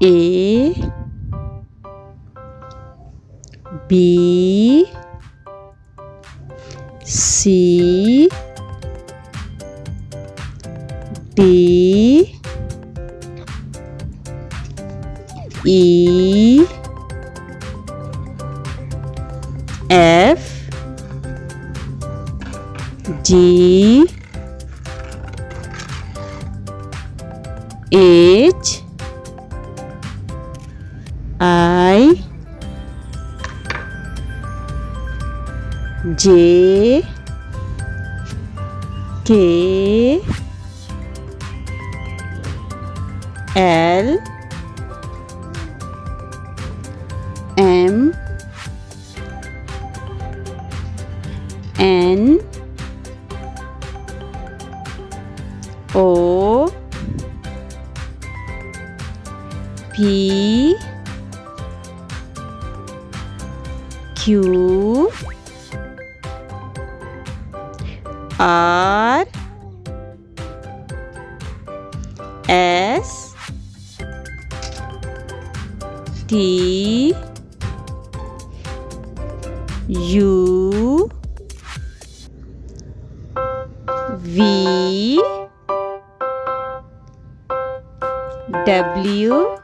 A B C D E F G H I J K L M N O P Q R S T U V W